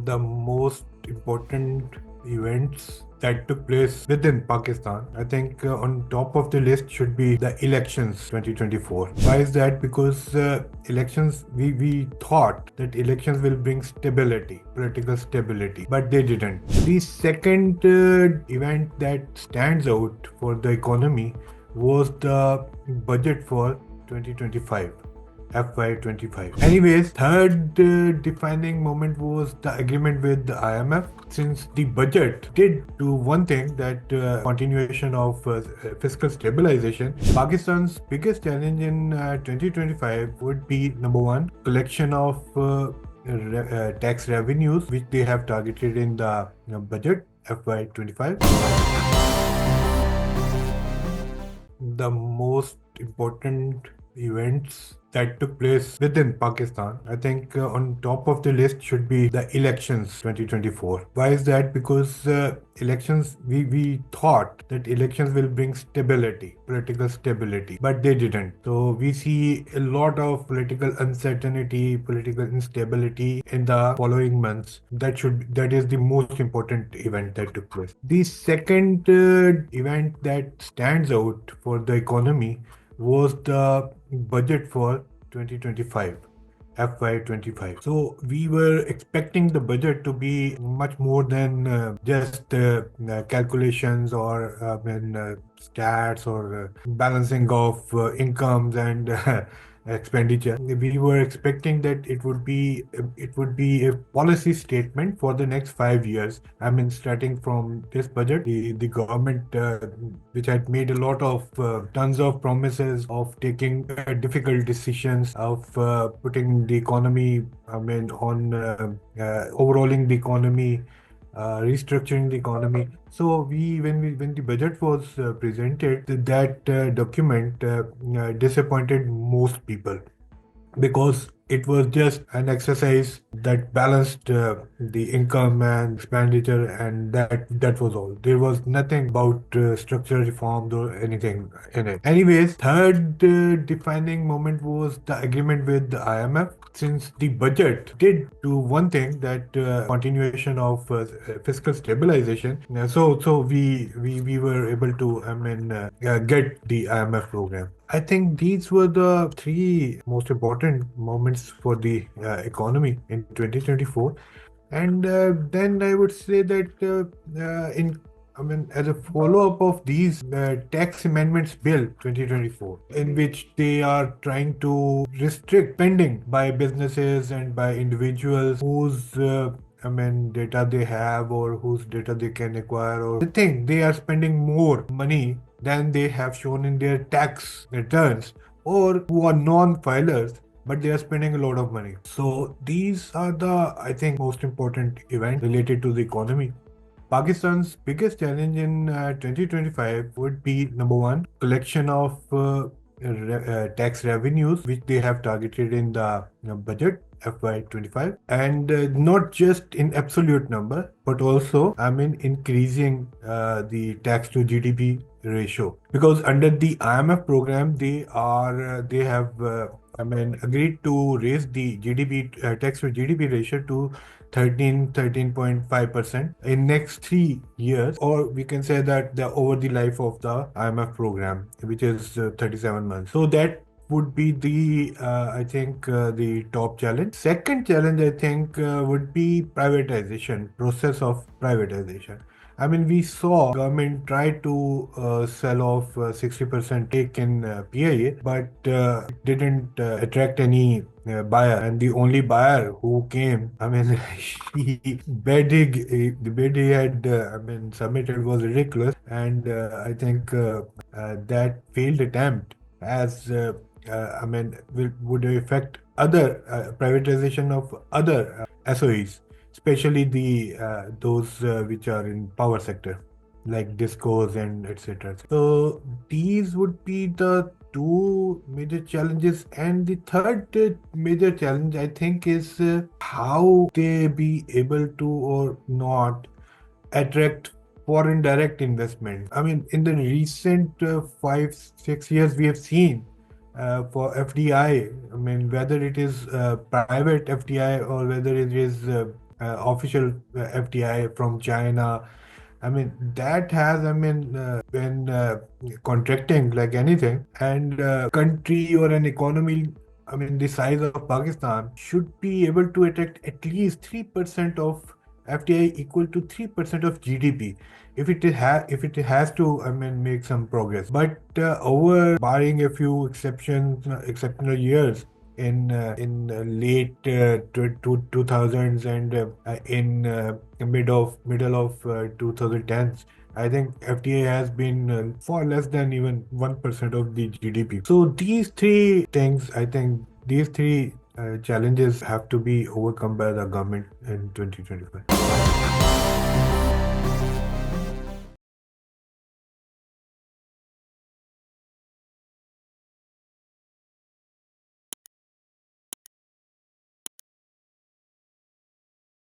the most important events that took place within Pakistan. I think on top of the list should be the elections 2024. Why is that? Because elections, we thought that elections will bring stability, political stability, but they didn't. The second event that stands out for the economy was the budget for 2025. FY25. Anyways, third defining moment was the agreement with the IMF. Since the budget did do one thing, that continuation of fiscal stabilization, Pakistan's biggest challenge in 2025 would be number one, collection of tax revenues, which they have targeted in the budget FY25. The most important events that took place within Pakistan. I think on top of the list should be the elections 2024. Why is that? Because elections, we thought that elections will bring stability, political stability, but they didn't. So we see a lot of political uncertainty, political instability in the following months. That is the most important event that took place. The second event that stands out for the economy was the budget for 2025. FY25. So we were expecting the budget to be much more than just calculations or stats or balancing of incomes and expenditure. We were expecting that it would be a policy statement for the next 5 years. I mean, starting from this budget, the government, which had made a lot of tons of promises of taking difficult decisions, of putting the economy, I mean, on overhauling the economy, restructuring the economy. So when the budget was presented, that document disappointed most people, because it was just an exercise that balanced the income and expenditure, and that was all. There was nothing about structural reforms or anything in it. Anyways, third defining moment was the agreement with the IMF. Since the budget did do one thing, that continuation of fiscal stabilization, so we were able to, I mean, get the IMF program. I think these were the three most important moments for the economy in 2024. And then I would say that as a follow-up of these tax amendments bill 2024, in which they are trying to restrict spending by businesses and by individuals whose data they have or whose data they can acquire, or they think they are spending more money than they have shown in their tax returns, or who are non-filers but they are spending a lot of money. So these are the, I think, most important events related to the economy. Pakistan's biggest challenge in 2025 would be number one, collection of tax revenues, which they have targeted in the budget FY25, and not just in absolute number, but also, I mean, increasing the tax to GDP ratio, because under the IMF program they have agreed to raise the GDP tax to GDP ratio to 13.5% in next 3 years, or we can say that over the life of the IMF program, which is 37 months. So that would be the I think the top challenge. Second challenge, I think, would be process of privatization. I mean, we saw government try to sell off 60% stake in PIA, but it didn't attract any buyer. And the only buyer who came, I mean, the bid he had, submitted was ridiculous. And I think that failed attempt as would affect other privatization of other SOEs, especially the those which are in power sector, like discos and etc. So these would be the two major challenges, and the third major challenge, I think, is how they be able to or not attract foreign direct investment. I mean, in the recent 5-6 years, we have seen for FDI, I mean, whether it is private FDI or whether it is official FDI from China. I mean, that has, been contracting like anything. And country or an economy, I mean, the size of Pakistan should be able to attract at least 3% of FDI equal to 3% of GDP. If it has to, make some progress. But over barring a few exceptional years, in late 2000s and in middle of 2010s. I think FTA has been far less than even 1% of the GDP. So these three things, I think these three challenges have to be overcome by the government in 2025.